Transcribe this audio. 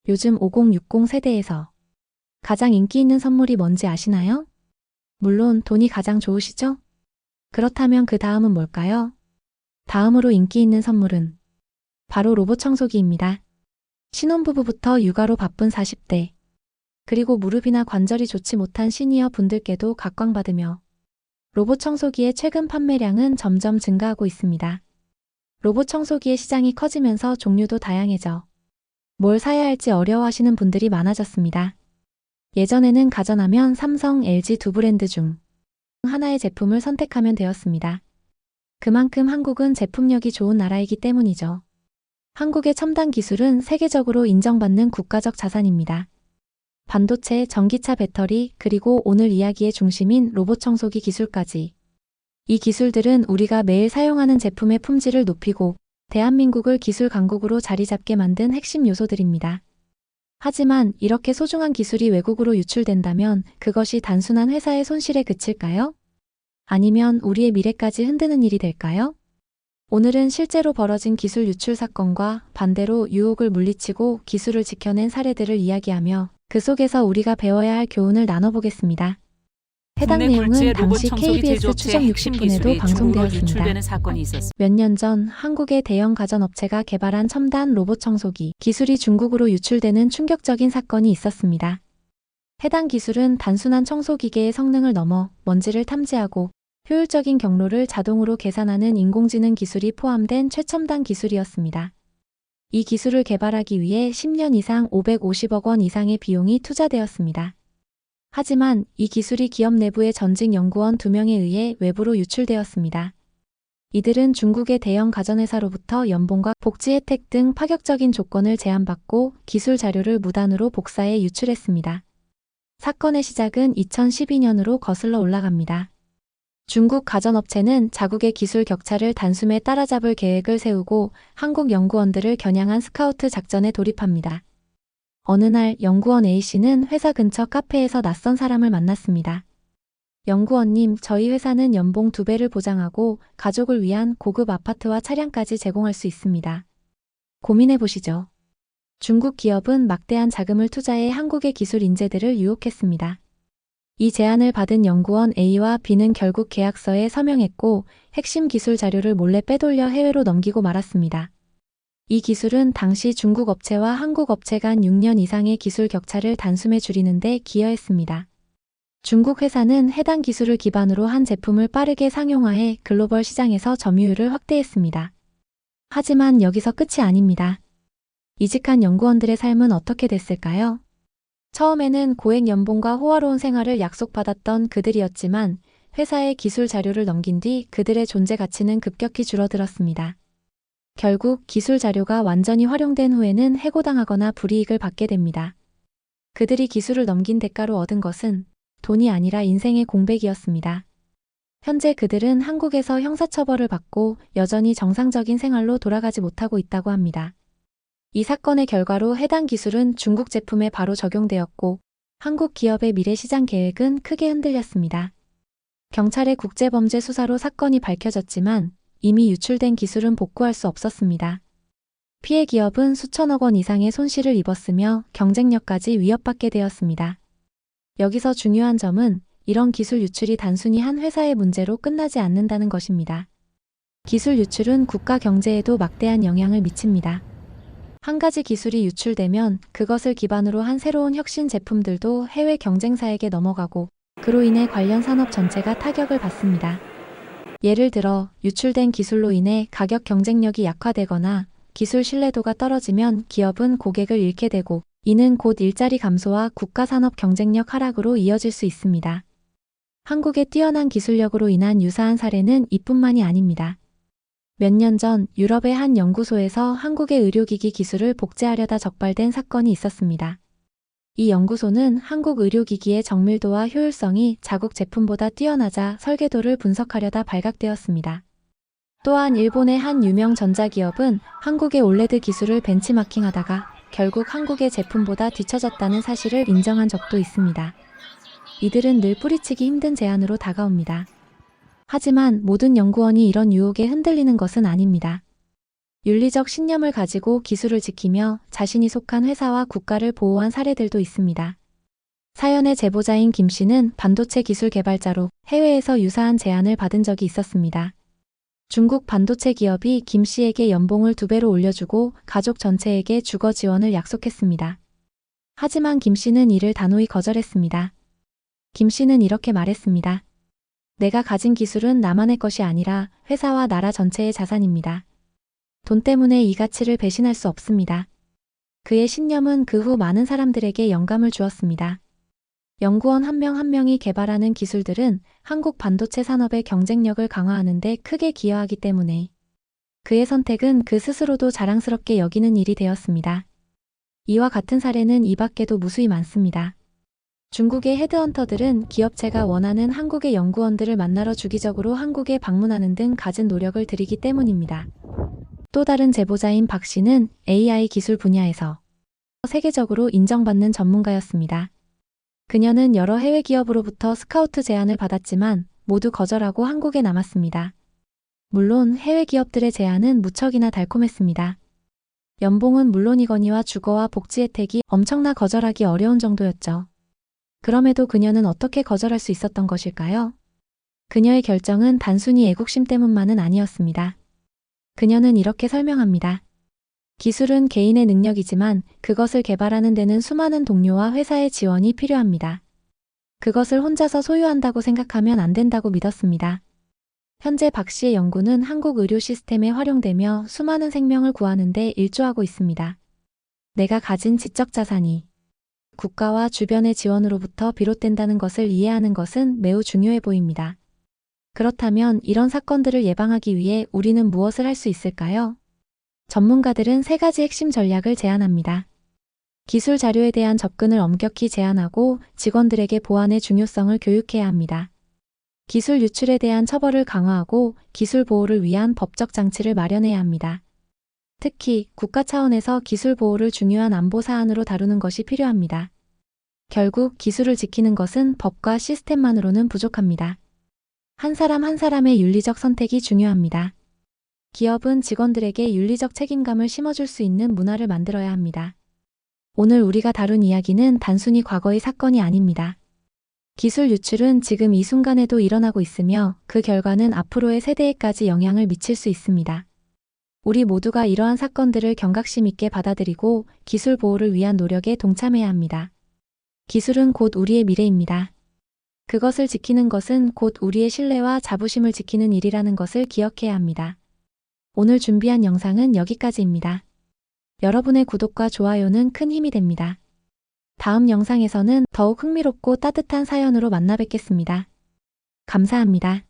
요즘 5060 세대에서 가장 인기 있는 선물이 뭔지 아시나요? 물론 돈이 가장 좋으시죠? 그렇다면 그 다음은 뭘까요? 다음으로 인기 있는 선물은 바로 로봇 청소기입니다. 신혼부부부터 육아로 바쁜 40대, 그리고 무릎이나 관절이 좋지 못한 시니어 분들께도 각광받으며 로봇 청소기의 최근 판매량은 점점 증가하고 있습니다. 로봇 청소기의 시장이 커지면서 종류도 다양해져 뭘 사야 할지 어려워하시는 분들이 많아졌습니다. 예전에는 가전하면 삼성, LG 두 브랜드 중 하나의 제품을 선택하면 되었습니다. 그만큼 한국은 제품력이 좋은 나라이기 때문이죠. 한국의 첨단 기술은 세계적으로 인정받는 국가적 자산입니다. 반도체, 전기차 배터리, 그리고 오늘 이야기의 중심인 로봇 청소기 기술까지. 이 기술들은 우리가 매일 사용하는 제품의 품질을 높이고 대한민국을 기술 강국으로 자리 잡게 만든 핵심 요소들입니다. 하지만 이렇게 소중한 기술이 외국으로 유출된다면 그것이 단순한 회사의 손실에 그칠까요? 아니면 우리의 미래까지 흔드는 일이 될까요? 오늘은 실제로 벌어진 기술 유출 사건과 반대로 유혹을 물리치고 기술을 지켜낸 사례들을 이야기하며 그 속에서 우리가 배워야 할 교훈을 나눠보겠습니다. 해당 내용은 당시 KBS 추정 60분에도 방송되었습니다. 몇 년 전 한국의 대형 가전업체가 개발한 첨단 로봇 청소기 기술이 중국으로 유출되는 충격적인 사건이 있었습니다. 해당 기술은 단순한 청소기계의 성능을 넘어 먼지를 탐지하고 효율적인 경로를 자동으로 계산하는 인공지능 기술이 포함된 최첨단 기술이었습니다. 이 기술을 개발하기 위해 10년 이상 550억 원 이상의 비용이 투자되었습니다. 하지만 이 기술이 기업 내부의 전직 연구원 2명에 의해 외부로 유출되었습니다. 이들은 중국의 대형 가전회사로부터 연봉과 복지 혜택 등 파격적인 조건을 제안받고 기술 자료를 무단으로 복사해 유출했습니다. 사건의 시작은 2012년으로 거슬러 올라갑니다. 중국 가전업체는 자국의 기술 격차를 단숨에 따라잡을 계획을 세우고 한국 연구원들을 겨냥한 스카우트 작전에 돌입합니다. 어느 날 연구원 A씨는 회사 근처 카페에서 낯선 사람을 만났습니다. 연구원님, 저희 회사는 연봉 2배를 보장하고 가족을 위한 고급 아파트와 차량까지 제공할 수 있습니다. 고민해보시죠. 중국 기업은 막대한 자금을 투자해 한국의 기술 인재들을 유혹했습니다. 이 제안을 받은 연구원 A와 B는 결국 계약서에 서명했고 핵심 기술 자료를 몰래 빼돌려 해외로 넘기고 말았습니다. 이 기술은 당시 중국 업체와 한국 업체 간 6년 이상의 기술 격차를 단숨에 줄이는 데 기여했습니다. 중국 회사는 해당 기술을 기반으로 한 제품을 빠르게 상용화해 글로벌 시장에서 점유율을 확대했습니다. 하지만 여기서 끝이 아닙니다. 이직한 연구원들의 삶은 어떻게 됐을까요? 처음에는 고액 연봉과 호화로운 생활을 약속받았던 그들이었지만 회사에 기술 자료를 넘긴 뒤 그들의 존재 가치는 급격히 줄어들었습니다. 결국 기술 자료가 완전히 활용된 후에는 해고당하거나 불이익을 받게 됩니다. 그들이 기술을 넘긴 대가로 얻은 것은 돈이 아니라 인생의 공백이었습니다. 현재 그들은 한국에서 형사처벌을 받고 여전히 정상적인 생활로 돌아가지 못하고 있다고 합니다. 이 사건의 결과로 해당 기술은 중국 제품에 바로 적용되었고 한국 기업의 미래 시장 계획은 크게 흔들렸습니다. 경찰의 국제범죄 수사로 사건이 밝혀졌지만 이미 유출된 기술은 복구할 수 없었습니다. 피해 기업은 수천억 원 이상의 손실을 입었으며 경쟁력까지 위협받게 되었습니다. 여기서 중요한 점은 이런 기술 유출이 단순히 한 회사의 문제로 끝나지 않는다는 것입니다. 기술 유출은 국가 경제에도 막대한 영향을 미칩니다. 한 가지 기술이 유출되면 그것을 기반으로 한 새로운 혁신 제품들도 해외 경쟁사에게 넘어가고 그로 인해 관련 산업 전체가 타격을 받습니다. 예를 들어 유출된 기술로 인해 가격 경쟁력이 약화되거나 기술 신뢰도가 떨어지면 기업은 고객을 잃게 되고 이는 곧 일자리 감소와 국가 산업 경쟁력 하락으로 이어질 수 있습니다. 한국의 뛰어난 기술력으로 인한 유사한 사례는 이뿐만이 아닙니다. 몇 년 전 유럽의 한 연구소에서 한국의 의료기기 기술을 복제하려다 적발된 사건이 있었습니다. 이 연구소는 한국 의료기기의 정밀도와 효율성이 자국 제품보다 뛰어나자 설계도를 분석하려다 발각되었습니다. 또한 일본의 한 유명 전자기업은 한국의 올레드 기술을 벤치마킹하다가 결국 한국의 제품보다 뒤처졌다는 사실을 인정한 적도 있습니다. 이들은 늘 뿌리치기 힘든 제안으로 다가옵니다. 하지만 모든 연구원이 이런 유혹에 흔들리는 것은 아닙니다. 윤리적 신념을 가지고 기술을 지키며 자신이 속한 회사와 국가를 보호한 사례들도 있습니다. 사연의 제보자인 김 씨는 반도체 기술 개발자로 해외에서 유사한 제안을 받은 적이 있었습니다. 중국 반도체 기업이 김 씨에게 연봉을 2배로 올려주고 가족 전체에게 주거 지원을 약속했습니다. 하지만 김 씨는 이를 단호히 거절했습니다. 김 씨는 이렇게 말했습니다. 내가 가진 기술은 나만의 것이 아니라 회사와 나라 전체의 자산입니다. 돈 때문에 이 가치를 배신할 수 없습니다. 그의 신념은 그 후 많은 사람들에게 영감을 주었습니다. 연구원 한 명 한 명이 개발하는 기술들은 한국 반도체 산업의 경쟁력을 강화하는 데 크게 기여하기 때문에 그의 선택은 그 스스로도 자랑스럽게 여기는 일이 되었습니다. 이와 같은 사례는 이 밖에도 무수히 많습니다. 중국의 헤드헌터들은 기업체가 원하는 한국의 연구원들을 만나러 주기적으로 한국에 방문하는 등 갖은 노력을 들이기 때문입니다. 또 다른 제보자인 박 씨는 AI 기술 분야에서 세계적으로 인정받는 전문가였습니다. 그녀는 여러 해외 기업으로부터 스카우트 제안을 받았지만 모두 거절하고 한국에 남았습니다. 물론 해외 기업들의 제안은 무척이나 달콤했습니다. 연봉은 물론이거니와 주거와 복지 혜택이 엄청나 거절하기 어려운 정도였죠. 그럼에도 그녀는 어떻게 거절할 수 있었던 것일까요? 그녀의 결정은 단순히 애국심 때문만은 아니었습니다. 그녀는 이렇게 설명합니다. 기술은 개인의 능력이지만 그것을 개발하는 데는 수많은 동료와 회사의 지원이 필요합니다. 그것을 혼자서 소유한다고 생각하면 안 된다고 믿었습니다. 현재 박 씨의 연구는 한국 의료 시스템에 활용되며 수많은 생명을 구하는 데 일조하고 있습니다. 내가 가진 지적 자산이 국가와 주변의 지원으로부터 비롯된다는 것을 이해하는 것은 매우 중요해 보입니다. 그렇다면 이런 사건들을 예방하기 위해 우리는 무엇을 할 수 있을까요? 전문가들은 3가지 핵심 전략을 제안합니다. 기술 자료에 대한 접근을 엄격히 제한하고 직원들에게 보안의 중요성을 교육해야 합니다. 기술 유출에 대한 처벌을 강화하고 기술 보호를 위한 법적 장치를 마련해야 합니다. 특히 국가 차원에서 기술 보호를 중요한 안보 사안으로 다루는 것이 필요합니다. 결국 기술을 지키는 것은 법과 시스템만으로는 부족합니다. 한 사람 한 사람의 윤리적 선택이 중요합니다. 기업은 직원들에게 윤리적 책임감을 심어줄 수 있는 문화를 만들어야 합니다. 오늘 우리가 다룬 이야기는 단순히 과거의 사건이 아닙니다. 기술 유출은 지금 이 순간에도 일어나고 있으며 그 결과는 앞으로의 세대에까지 영향을 미칠 수 있습니다. 우리 모두가 이러한 사건들을 경각심 있게 받아들이고 기술 보호를 위한 노력에 동참해야 합니다. 기술은 곧 우리의 미래입니다. 그것을 지키는 것은 곧 우리의 신뢰와 자부심을 지키는 일이라는 것을 기억해야 합니다. 오늘 준비한 영상은 여기까지입니다. 여러분의 구독과 좋아요는 큰 힘이 됩니다. 다음 영상에서는 더욱 흥미롭고 따뜻한 사연으로 만나 뵙겠습니다. 감사합니다.